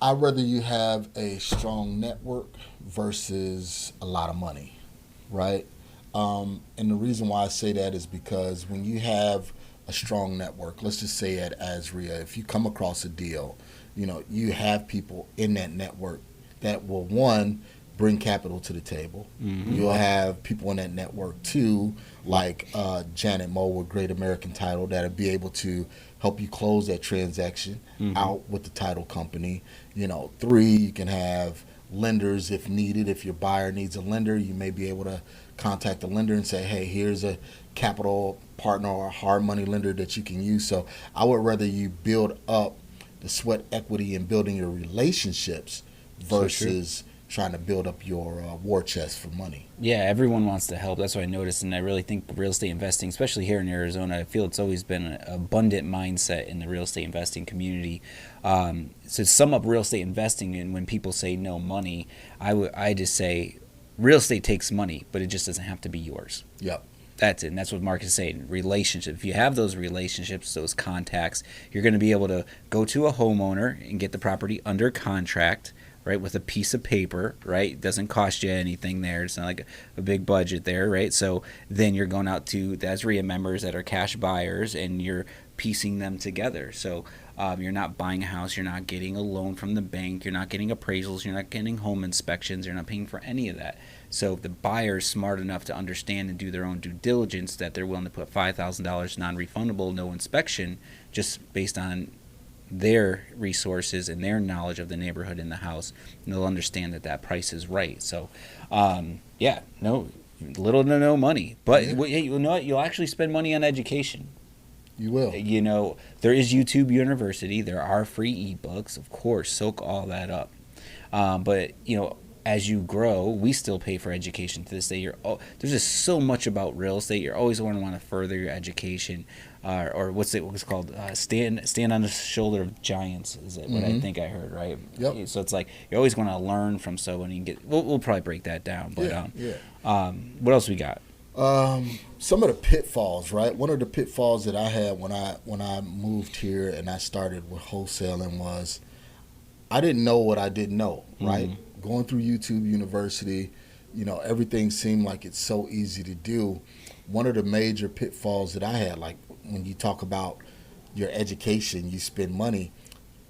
I'd rather you have a strong network versus a lot of money, right? And the reason why I say that is because when you have a strong network, let's just say at Azreia, if you come across a deal, you have people in that network that will, one, bring capital to the table. You'll have people in that network too, like Janet Moe with Great American Title, that'll be able to help you close that transaction out with the title company. Three, you can have lenders if needed. If your buyer needs a lender, you may be able to contact the lender and say, hey, here's a capital partner or a hard money lender that you can use. So I would rather you build up the sweat equity in building your relationships versus trying to build up your war chest for money. Yeah, everyone wants to help. That's what I noticed, and I really think real estate investing, especially here in Arizona, I feel it's always been an abundant mindset in the real estate investing community. So to sum up real estate investing, and when people say no money, I just say real estate takes money, but it just doesn't have to be yours. Yep. That's it, and that's what Mark is saying. Relationships. If you have those relationships, those contacts, you're going to be able to go to a homeowner and get the property under contract, right, with a piece of paper, right? It doesn't cost you anything there. It's not like a big budget there, right? So then you're going out to the Azreia members that are cash buyers, and you're piecing them together. So you're not buying a house. You're not getting a loan from the bank. You're not getting appraisals. You're not getting home inspections. You're not paying for any of that. So if the buyer's smart enough to understand and do their own due diligence, that they're willing to put $5,000 non-refundable, no inspection, just based on their resources and their knowledge of the neighborhood and the house, and they'll understand that that price is right. So, no, little to no money, but you know what? You'll actually spend money on education. You will. There is YouTube University. There are free ebooks, of course. Soak all that up. But as you grow, we still pay for education to this day. There's just so much about real estate. You're always going to want to further your education, or what's called? Stand on the shoulder of giants. Is it what I think I heard, right? Yep. So it's like you're always going to learn from someone. You can get. We'll probably break that down. But what else we got? Some of the pitfalls, right? One of the pitfalls that I had when I moved here and I started with wholesaling was I didn't know what I didn't know, right? Going through YouTube University, everything seemed like it's so easy to do. One of the major pitfalls that I had, like when you talk about your education, you spend money.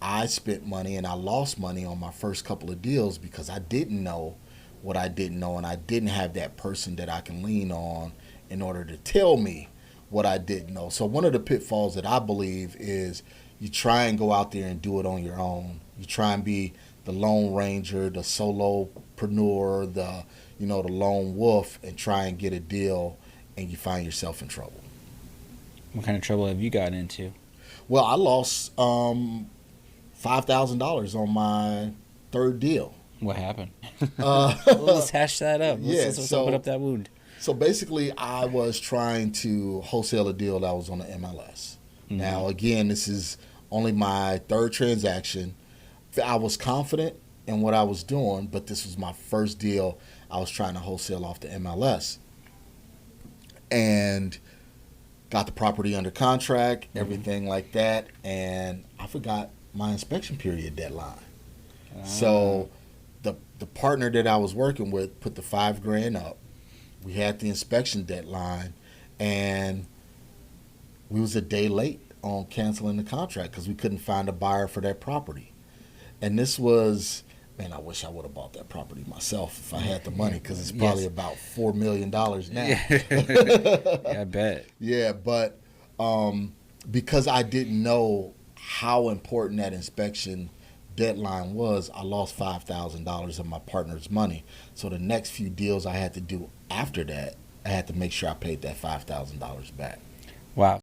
I spent money and I lost money on my first couple of deals because I didn't know what I didn't know, and I didn't have that person that I can lean on in order to tell me what I didn't know. So one of the pitfalls that I believe is you try and go out there and do it on your own. You try and be the lone ranger, the solopreneur, the lone wolf, and try and get a deal, and you find yourself in trouble. What kind of trouble have you gotten into? Well, I lost $5,000 on my third deal. What happened? Let's hash that up. Let's open up that wound. So basically, I was trying to wholesale a deal that was on the MLS. Now, again, this is only my third transaction. I was confident in what I was doing, but this was my first deal I was trying to wholesale off the MLS. And got the property under contract, everything like that, and I forgot my inspection period deadline. So the partner that I was working with put the $5,000 up. We had the inspection deadline, and we was a day late on canceling the contract because we couldn't find a buyer for that property. And this was, man, I wish I would have bought that property myself if I had the money, because it's probably about $4 million now. Yeah, I bet. Yeah, but because I didn't know how important that inspection deadline was, I lost $5,000 of my partner's money. So the next few deals I had to do after that, I had to make sure I paid that $5,000 back. Wow.